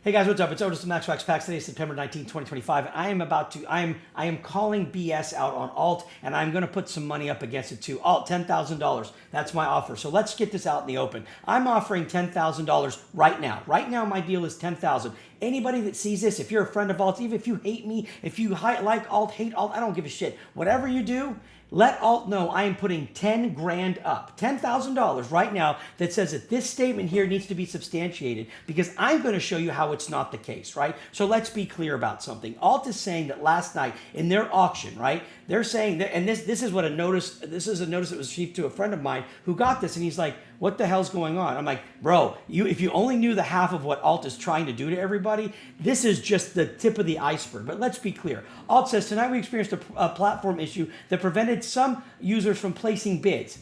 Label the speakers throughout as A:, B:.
A: Hey guys, what's up? It's Otis from MaxWax Packs. Today is September 19, 2025. I am calling BS out on Alt, and I'm going to put some money up against it too. Alt, $10,000. That's my offer. So let's get this out in the open. I'm offering $10,000 right now. Right now, my deal is $10,000. Anybody that sees this, if you're a friend of Alt, even if you hate me, if you like Alt, hate Alt, I don't give a shit. Whatever you do, let Alt know I am putting 10 grand up, $10,000 right now that says that this statement here needs to be substantiated because I'm going to show you how it's not the case, right? So let's be clear about something. Alt is saying that last night in their auction, right? They're saying that, and this is what a notice, this is a notice that was received to a friend of mine who got this, and he's like, what the hell's going on? I'm like, bro, if you only knew the half of what Alt is trying to do to everybody, this is just the tip of the iceberg. But let's be clear. Alt says, tonight we experienced a platform issue that prevented some users from placing bids.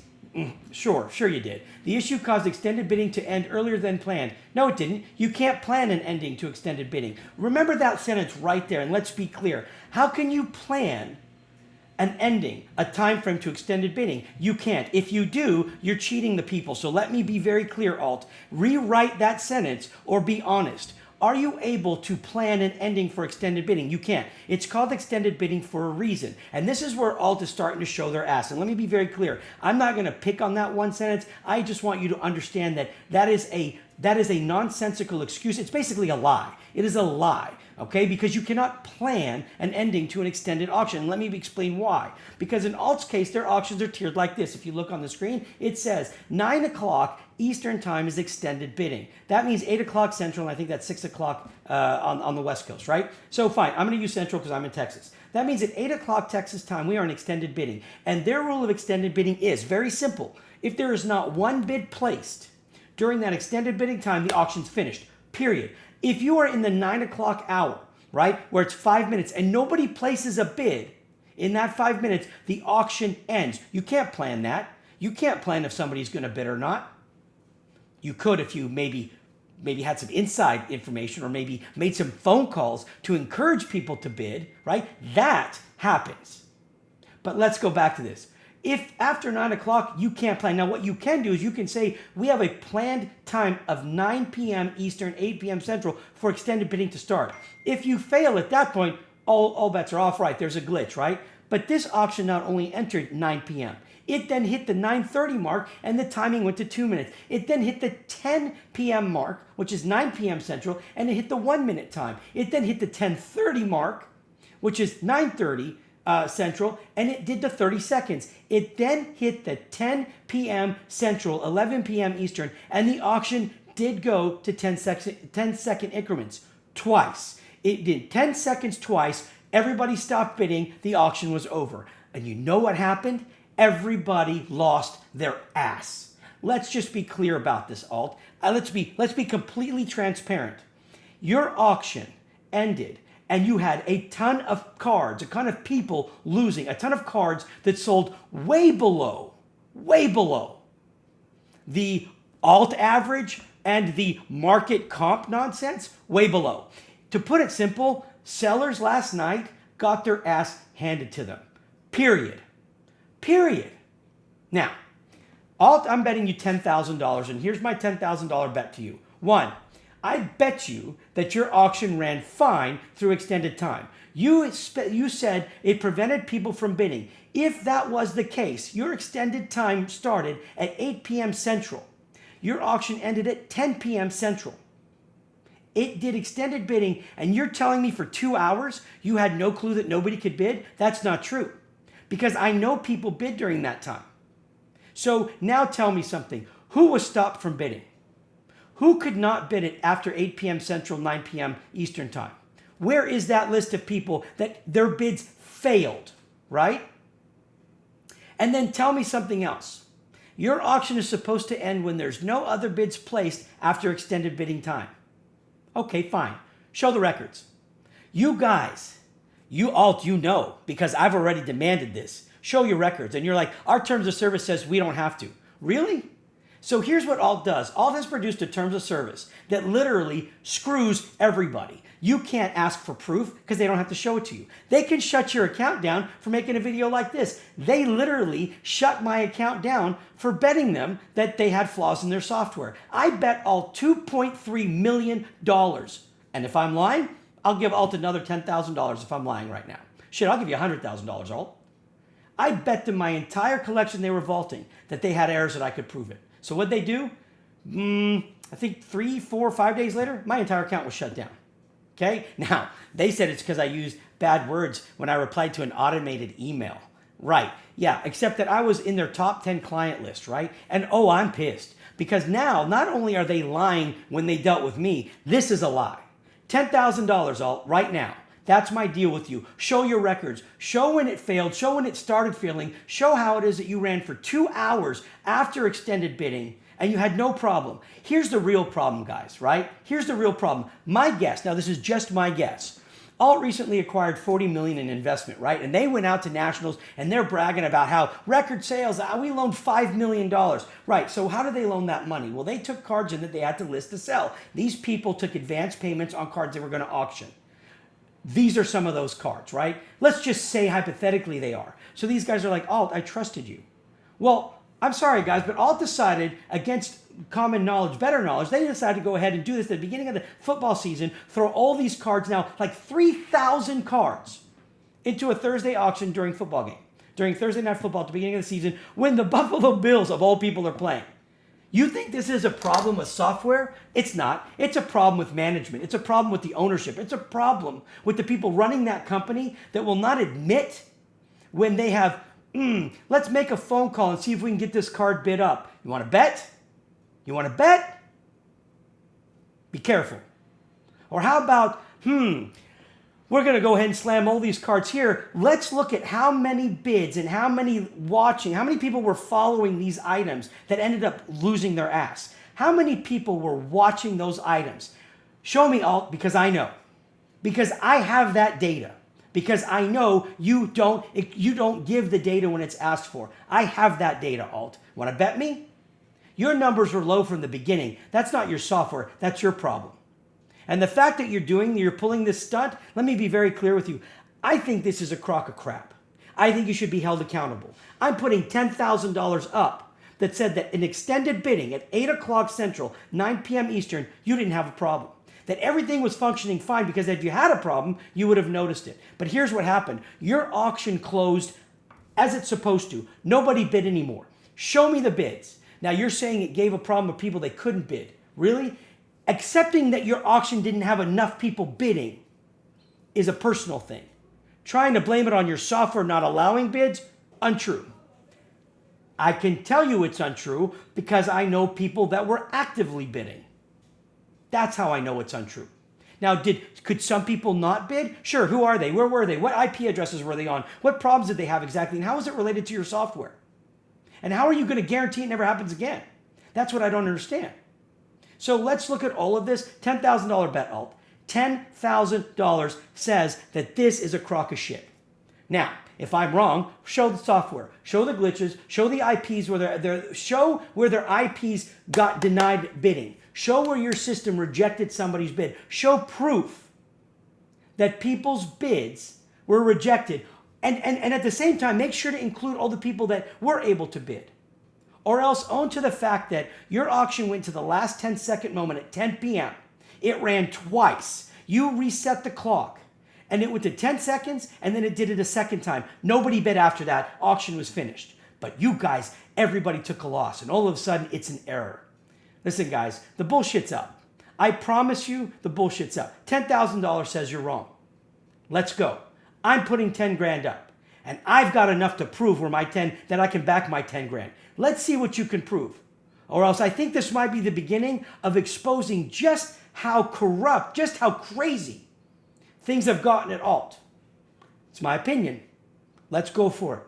A: Sure you did. The issue caused extended bidding to end earlier than planned. No, it didn't. You can't plan an ending to extended bidding. Remember that sentence right there, and let's be clear. How can you plan an ending, a time frame to extended bidding? You can't. If you do, you're cheating the people. So let me be very clear, Alt. Rewrite that sentence or be honest. Are you able to plan an ending for extended bidding? You can't. It's called extended bidding for a reason. And this is where Alt is starting to show their ass. And let me be very clear. I'm not going to pick on that one sentence. I just want you to understand that that is a nonsensical excuse. It's basically a lie. It is a lie. Okay, because you cannot plan an ending to an extended auction. And let me explain why. Because in Alt's case, their auctions are tiered like this. If you look on the screen, it says 9 o'clock Eastern time is extended bidding. That means 8 o'clock Central, and I think that's 6 o'clock on the West Coast, right? So fine, I'm going to use Central because I'm in Texas. That means at 8 o'clock Texas time, we are in extended bidding. And their rule of extended bidding is very simple. If there is not one bid placed during that extended bidding time, the auction's finished, period. If you are in the 9 o'clock hour, right, where it's 5 minutes and nobody places a bid in that 5 minutes, the auction ends. You can't plan that. You can't plan if somebody's going to bid or not. You could if you maybe had some inside information or maybe made some phone calls to encourage people to bid, right? That happens. But let's go back to this. If after 9 o'clock you can't plan, now what you can do is you can say we have a planned time of 9 p.m. Eastern, 8 p.m. Central for extended bidding to start. If you fail at that point, all bets are off, right? There's a glitch, right? But this auction not only entered 9 p.m., it then hit the 9:30 mark and the timing went to 2 minutes. It then hit the 10 p.m. mark, which is 9 p.m. Central, and it hit the 1 minute time. It then hit the 10:30 mark, which is 9:30 Central, and it did the 30 seconds. It then hit the 10 p.m. Central, 11 p.m. Eastern, and the auction did go to 10-second increments twice. It did 10 seconds twice. Everybody stopped bidding. The auction was over. And you know what happened? Everybody lost their ass. Let's just be clear about this, Alt. Let's be completely transparent. Your auction ended and you had a ton of cards, a ton of people losing, a ton of cards that sold way below the Alt average and the market comp nonsense, way below. To put it simple, sellers last night got their ass handed to them. Period. Now, Alt, I'm betting you $10,000, and here's my $10,000 bet to you. One, I bet you that your auction ran fine through extended time. You said it prevented people from bidding. If that was the case, your extended time started at 8 p.m. Central. Your auction ended at 10 p.m. Central. It did extended bidding, and you're telling me for 2 hours you had no clue that nobody could bid? That's not true, because I know people bid during that time. So now tell me something. Who was stopped from bidding? Who could not bid it after 8 p.m. Central, 9 p.m. Eastern time? Where is that list of people that their bids failed, right? And then tell me something else. Your auction is supposed to end when there's no other bids placed after extended bidding time. Okay, fine. Show the records. You guys, you Alt, you know, because I've already demanded this. Show your records. And you're like, our terms of service says we don't have to. Really? So here's what Alt does. Alt has produced a terms of service that literally screws everybody. You can't ask for proof because they don't have to show it to you. They can shut your account down for making a video like this. They literally shut my account down for betting them that they had flaws in their software. I bet Alt $2.3 million And if I'm lying, I'll give Alt another $10,000 if I'm lying right now. Shit, I'll give you $100,000, Alt. I bet them my entire collection they were vaulting that they had errors that I could prove it. So what'd they do? I think 3, 4, 5 days later, my entire account was shut down. Okay? Now, they said it's because I used bad words when I replied to an automated email. Right. Yeah, except that I was in their top 10 client list, right? And oh, I'm pissed. Because now, not only are they lying when they dealt with me, this is a lie. $10,000, Alt, right now. That's my deal with you. Show your records. Show when it failed. Show when it started failing. Show how it is that you ran for 2 hours after extended bidding and you had no problem. Here's the real problem, guys, right? Here's the real problem. My guess, now this is just my guess. Alt recently acquired $40 million in investment, right? And they went out to nationals and they're bragging about how record sales, we loaned $5 million. Right, so how did they loan that money? Well, they took cards in that they had to list to sell. These people took advance payments on cards they were going to auction. These are some of those cards, right? Let's just say hypothetically they are. So these guys are like, Alt, I trusted you. Well, I'm sorry, guys, but Alt decided against common knowledge, better knowledge, they decided to go ahead and do this at the beginning of the football season, throw all these cards now, like 3,000 cards, into a Thursday auction during football game, during Thursday Night Football at the beginning of the season, when the Buffalo Bills, of all people, are playing. You think this is a problem with software? It's not. It's a problem with management. It's a problem with the ownership. It's a problem with the people running that company that will not admit when they have, let's make a phone call and see if we can get this card bid up. You want to bet? You want to bet? Be careful. Or how about, we're going to go ahead and slam all these cards here. Let's look at how many bids and how many people were following these items that ended up losing their ass. How many people were watching those items? Show me, Alt, because I know. Because I have that data. Because I know you don't give the data when it's asked for. I have that data, Alt. Want to bet me? Your numbers were low from the beginning. That's not your software. That's your problem. And the fact that you're pulling this stunt, let me be very clear with you. I think this is a crock of crap. I think you should be held accountable. I'm putting $10,000 up that said that in extended bidding at 8 o'clock Central, 9 p.m. Eastern, you didn't have a problem. That everything was functioning fine because if you had a problem, you would have noticed it. But here's what happened. Your auction closed as it's supposed to. Nobody bid anymore. Show me the bids. Now you're saying it gave a problem of people they couldn't bid. Really? Accepting that your auction didn't have enough people bidding is a personal thing. Trying to blame it on your software not allowing bids, untrue. I can tell you it's untrue because I know people that were actively bidding. That's how I know it's untrue. Now, could some people not bid? Sure, who are they? Where were they? What IP addresses were they on? What problems did they have exactly? And how is it related to your software? And how are you going to guarantee it never happens again? That's what I don't understand. So let's look at all of this. $10,000 bet, Alt. $10,000 says that this is a crock of shit. Now, if I'm wrong, show the software, show the glitches, show the IPs show where their IPs got denied bidding. Show where your system rejected somebody's bid. Show proof that people's bids were rejected. And at the same time, make sure to include all the people that were able to bid. Or else own to the fact that your auction went to the last 10-second moment at 10 p.m. It ran twice. You reset the clock. And it went to 10 seconds, and then it did it a second time. Nobody bid after that. Auction was finished. But you guys, everybody took a loss. And all of a sudden, it's an error. Listen, guys, the bullshit's up. I promise you the bullshit's up. $10,000 says you're wrong. Let's go. I'm putting 10 grand up. And I've got enough to prove where my 10, that I can back my 10 grand. Let's see what you can prove. Or else I think this might be the beginning of exposing just how corrupt, just how crazy things have gotten at Alt. It's my opinion. Let's go for it.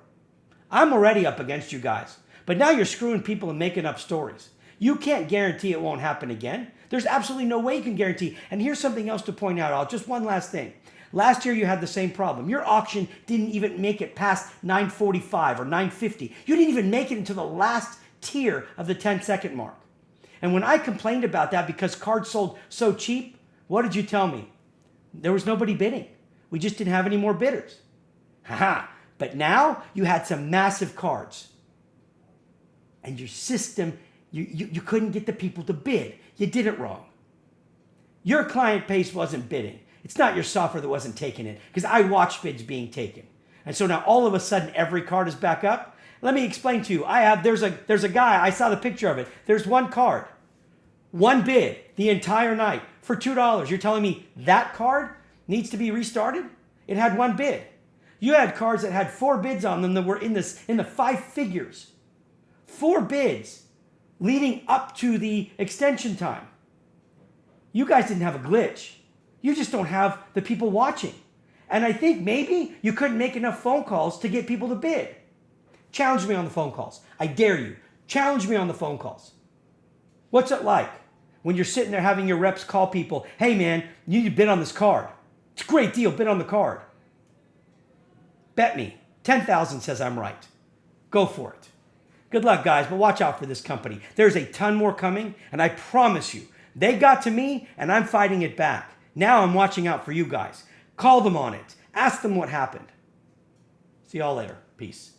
A: I'm already up against you guys. But now you're screwing people and making up stories. You can't guarantee it won't happen again. There's absolutely no way you can guarantee. And here's something else to point out, Alt. Just one last thing. Last year you had the same problem. Your auction didn't even make it past 9:45 or 9:50. You didn't even make it into the last tier of the 10-second mark. And when I complained about that because cards sold so cheap, what did you tell me? There was nobody bidding. We just didn't have any more bidders. Haha. But now you had some massive cards. And your system, you couldn't get the people to bid. You did it wrong. Your client base wasn't bidding. It's not your software that wasn't taking it, because I watched bids being taken. And so now all of a sudden every card is back up. Let me explain to you. There's a guy, I saw the picture of it. There's one card, one bid the entire night for $2. You're telling me that card needs to be restarted? It had one bid. You had cards that had 4 bids on them that were in the 5 figures. 4 bids leading up to the extension time. You guys didn't have a glitch. You just don't have the people watching. And I think maybe you couldn't make enough phone calls to get people to bid. Challenge me on the phone calls. I dare you. Challenge me on the phone calls. What's it like when you're sitting there having your reps call people, hey man, you need to bid on this card. It's a great deal, bid on the card. Bet me. 10,000 says I'm right. Go for it. Good luck, guys, but watch out for this company. There's a ton more coming, and I promise you, they got to me, and I'm fighting it back. Now I'm watching out for you guys. Call them on it. Ask them what happened. See y'all later. Peace.